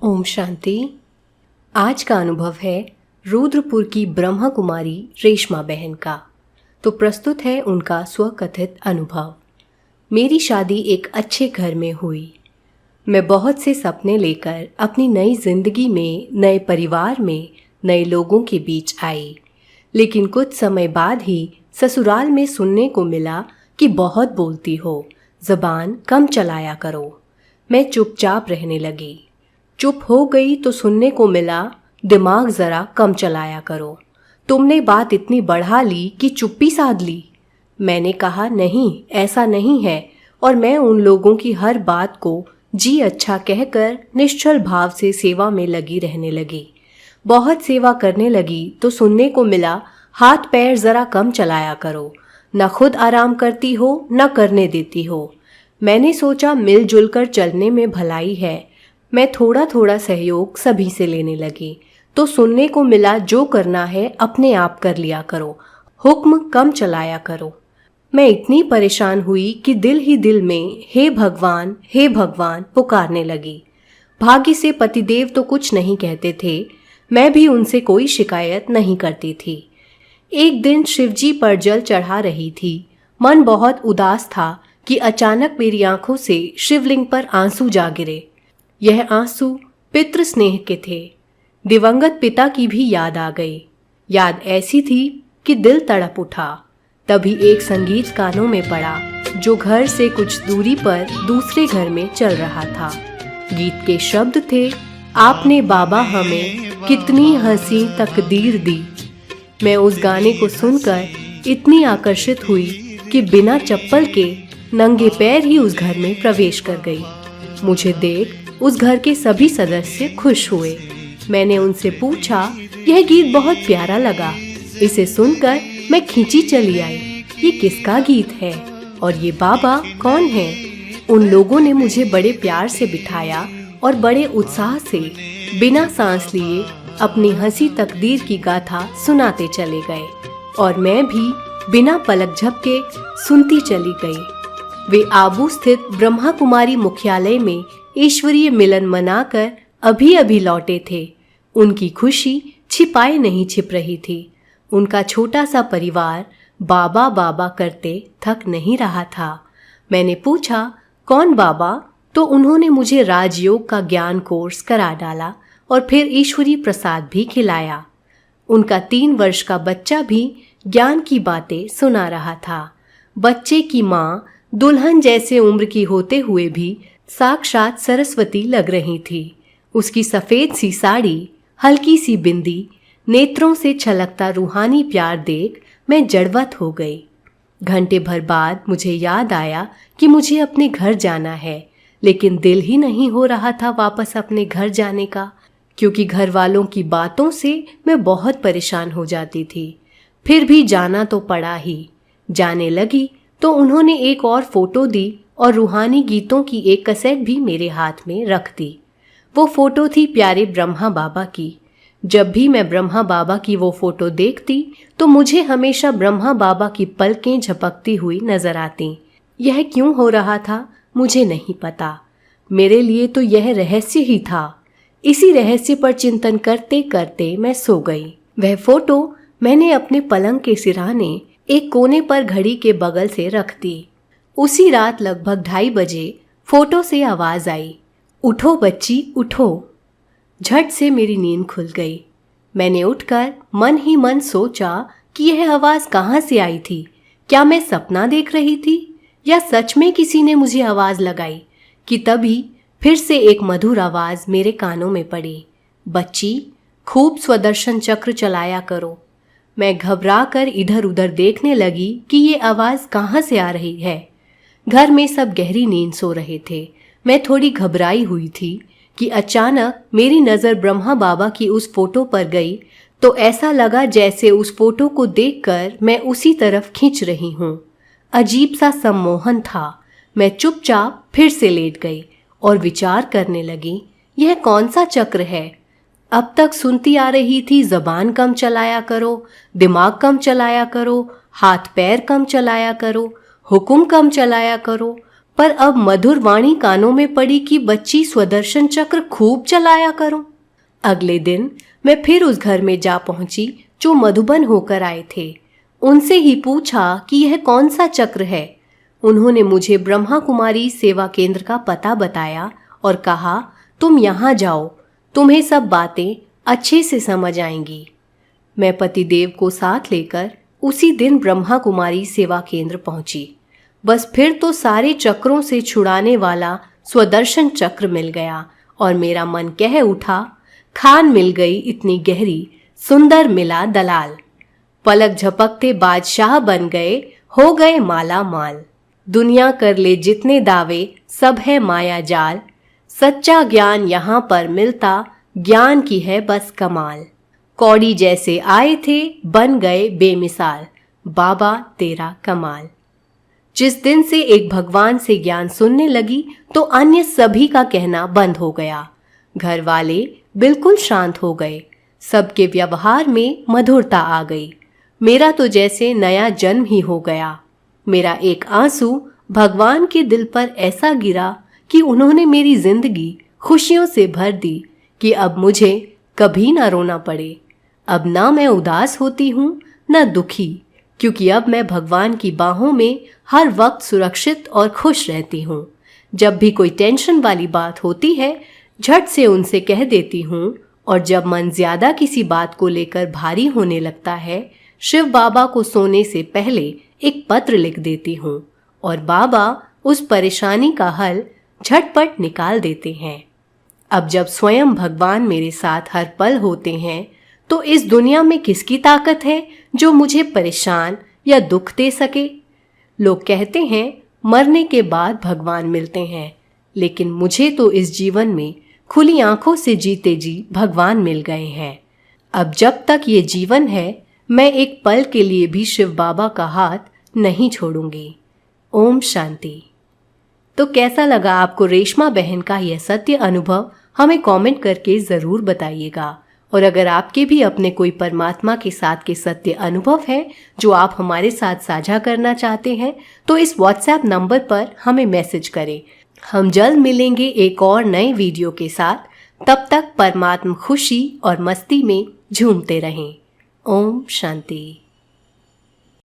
ओम शांति। आज का अनुभव है रुद्रपुर की ब्रह्मा कुमारी रेशमा बहन का। तो प्रस्तुत है उनका स्वकथित अनुभव। मेरी शादी एक अच्छे घर में हुई। मैं बहुत से सपने लेकर अपनी नई जिंदगी में, नए परिवार में, नए लोगों के बीच आई। लेकिन कुछ समय बाद ही ससुराल में सुनने को मिला कि बहुत बोलती हो, ज़बान कम चलाया करो। मैं चुपचाप रहने लगी। चुप हो गई तो सुनने को मिला, दिमाग ज़रा कम चलाया करो। तुमने बात इतनी बढ़ा ली कि चुप्पी साध ली। मैंने कहा नहीं, ऐसा नहीं है, और मैं उन लोगों की हर बात को जी अच्छा कहकर निश्चल भाव से सेवा में लगी रहने लगी। बहुत सेवा करने लगी तो सुनने को मिला, हाथ पैर ज़रा कम चलाया करो, न खुद आराम करती हो न करने देती हो। मैंने सोचा मिलजुल कर चलने में भलाई है। मैं थोड़ा थोड़ा सहयोग सभी से लेने लगी तो सुनने को मिला, जो करना है अपने आप कर लिया करो, हुक्म कम चलाया करो। मैं इतनी परेशान हुई कि दिल ही दिल में हे भगवान पुकारने लगी। भाग्य से पतिदेव तो कुछ नहीं कहते थे, मैं भी उनसे कोई शिकायत नहीं करती थी। एक दिन शिवजी पर जल चढ़ा रही थी। मन बहुत उदास था कि अचानक मेरी आंखों से शिवलिंग पर आंसू जा गिरे। यह आंसू पितृ स्नेह के थे। दिवंगत पिता की भी याद आ गई। याद ऐसी थी कि दिल तड़प उठा। तभी एक संगीत कानों में पड़ा, जो घर से कुछ दूरी पर दूसरे घर में चल रहा था। गीत के शब्द थे, आपने बाबा हमें कितनी हंसी तकदीर दी। मैं उस गाने को सुनकर इतनी आकर्षित हुई कि बिना चप्पल के नंगे पैर ही उस घर में प्रवेश कर गई। मुझे देख उस घर के सभी सदस्य खुश हुए। मैंने उनसे पूछा, यह गीत बहुत प्यारा लगा, इसे सुनकर मैं खींची चली आई। ये किसका गीत है और ये बाबा कौन है? उन लोगों ने मुझे बड़े प्यार से बिठाया और बड़े उत्साह से बिना सांस लिए अपनी हंसी तकदीर की गाथा सुनाते चले गए और मैं भी बिना पलक झपके सुनती चली गई। वे आबू स्थित ब्रह्मा कुमारी मुख्यालय में ईश्वरीय मिलन मनाकर अभी अभी लौटे थे। उनकी खुशी छिपाए नहीं छिप रही थी। उनका छोटा सा परिवार बाबा बाबा करते थक नहीं रहा था। मैंने पूछा, कौन बाबा? तो उन्होंने मुझे राजयोग का ज्ञान कोर्स करा डाला और फिर ईश्वरीय प्रसाद भी खिलाया। उनका 3 वर्ष का बच्चा भी ज्ञान की बातें सुना रहा था। बच्चे की माँ दुल्हन जैसे उम्र की होते हुए भी साक्षात सरस्वती लग रही थी। उसकी सफ़ेद सी साड़ी, हल्की सी बिंदी, नेत्रों से छलकता रूहानी प्यार देख मैं जड़वत हो गई। घंटे भर बाद मुझे याद आया कि मुझे अपने घर जाना है, लेकिन दिल ही नहीं हो रहा था वापस अपने घर जाने का, क्योंकि घर वालों की बातों से मैं बहुत परेशान हो जाती थी। फिर भी जाना तो पड़ा ही। जाने लगी तो उन्होंने एक और फोटो दी और रूहानी गीतों की एक कैसेट भी मेरे हाथ में रख दी। वो फोटो थी प्यारे ब्रह्मा बाबा की। जब भी मैं ब्रह्मा बाबा की वो फोटो देखती तो मुझे हमेशा ब्रह्मा बाबा की पलकें झपकती हुई नजर आती। यह क्यों हो रहा था मुझे नहीं पता। मेरे लिए तो यह रहस्य ही था। इसी रहस्य पर चिंतन करते करते मैं सो गई। वह फोटो मैंने अपने पलंग के सिरहाने एक कोने पर घड़ी के बगल से रख दी। उसी रात लगभग 2:30 बजे फोटो से आवाज आई, उठो बच्ची उठो। झट से मेरी नींद खुल गई। मैंने उठकर मन ही मन सोचा कि यह आवाज कहाँ से आई थी। क्या मैं सपना देख रही थी या सच में किसी ने मुझे आवाज लगाई? कि तभी फिर से एक मधुर आवाज मेरे कानों में पड़ी, बच्ची खूब स्वदर्शन चक्र चलाया करो। मैं घबरा कर इधर उधर देखने लगी कि ये आवाज कहाँ से आ रही है। घर में सब गहरी नींद सो रहे थे। मैं थोड़ी घबराई हुई थी कि अचानक मेरी नज़र ब्रह्मा बाबा की उस फोटो पर गई तो ऐसा लगा जैसे उस फोटो को देखकर मैं उसी तरफ खींच रही हूँ। अजीब सा सम्मोहन था। मैं चुपचाप फिर से लेट गई और विचार करने लगी, यह कौन सा चक्र है? अब तक सुनती आ रही थी, ज़बान कम चलाया करो, दिमाग कम चलाया करो, हाथ पैर कम चलाया करो, हुक्म कम चलाया करो, पर अब मधुर वाणी कानों में पड़ी कि बच्ची स्वदर्शन चक्र खूब चलाया करो। अगले दिन मैं फिर उस घर में जा पहुंची जो मधुबन होकर आए थे। उनसे ही पूछा कि यह कौन सा चक्र है। उन्होंने मुझे ब्रह्मा कुमारी सेवा केंद्र का पता बताया और कहा, तुम यहाँ जाओ, तुम्हें सब बातें अच्छे से समझ आएंगी। मैं पतिदेव को साथ लेकर उसी दिन ब्रह्मा कुमारी सेवा केंद्र पहुंची। बस फिर तो सारे चक्रों से छुड़ाने वाला स्वदर्शन चक्र मिल गया और मेरा मन कह उठा, खान मिल गई इतनी गहरी, सुंदर मिला दलाल। पलक झपकते बादशाह बन गए, हो गए माला माल। दुनिया कर ले जितने दावे, सब है माया जाल। सच्चा ज्ञान यहाँ पर मिलता, ज्ञान की है बस कमाल। कौड़ी जैसे आए थे, बन गए बेमिसाल, बाबा तेरा कमाल। जिस दिन से एक भगवान से ज्ञान सुनने लगी तो अन्य सभी का कहना बंद हो गया। घर वाले बिल्कुल शांत हो गए, सबके व्यवहार में मधुरता आ गई। मेरा तो जैसे नया जन्म ही हो गया। मेरा एक आंसू भगवान के दिल पर ऐसा गिरा कि उन्होंने मेरी जिंदगी खुशियों से भर दी कि अब मुझे कभी ना रोना पड़े। अब ना मैं उदास होती हूँ न दुखी, क्योंकि अब मैं भगवान की बाहों में हर वक्त सुरक्षित और खुश रहती हूँ। जब भी कोई टेंशन वाली बात होती है, झट से उनसे कह देती हूँ, और जब मन ज्यादा किसी बात को लेकर भारी होने लगता है, शिव बाबा को सोने से पहले एक पत्र लिख देती हूँ और बाबा उस परेशानी का हल झटपट निकाल देते हैं। अब जब स्वयं भगवान मेरे साथ हर पल होते हैं, तो इस दुनिया में किसकी ताकत है जो मुझे परेशान या दुख दे सके। लोग कहते हैं मरने के बाद भगवान मिलते हैं, लेकिन मुझे तो इस जीवन में खुली आंखों से जीते जी भगवान मिल गए हैं। अब जब तक ये जीवन है, मैं एक पल के लिए भी शिव बाबा का हाथ नहीं छोड़ूंगी। ओम शांति। तो कैसा लगा आपको रेशमा बहन का यह सत्य अनुभव? हमें कमेंट करके ज़रूर बताइएगा। और अगर आपके भी अपने कोई परमात्मा के साथ के सत्य अनुभव है जो आप हमारे साथ साझा करना चाहते हैं, तो इस व्हाट्सएप नंबर पर हमें मैसेज करें। हम जल्द मिलेंगे एक और नए वीडियो के साथ। तब तक परमात्मा खुशी और मस्ती में झूमते रहें। ओम शांति।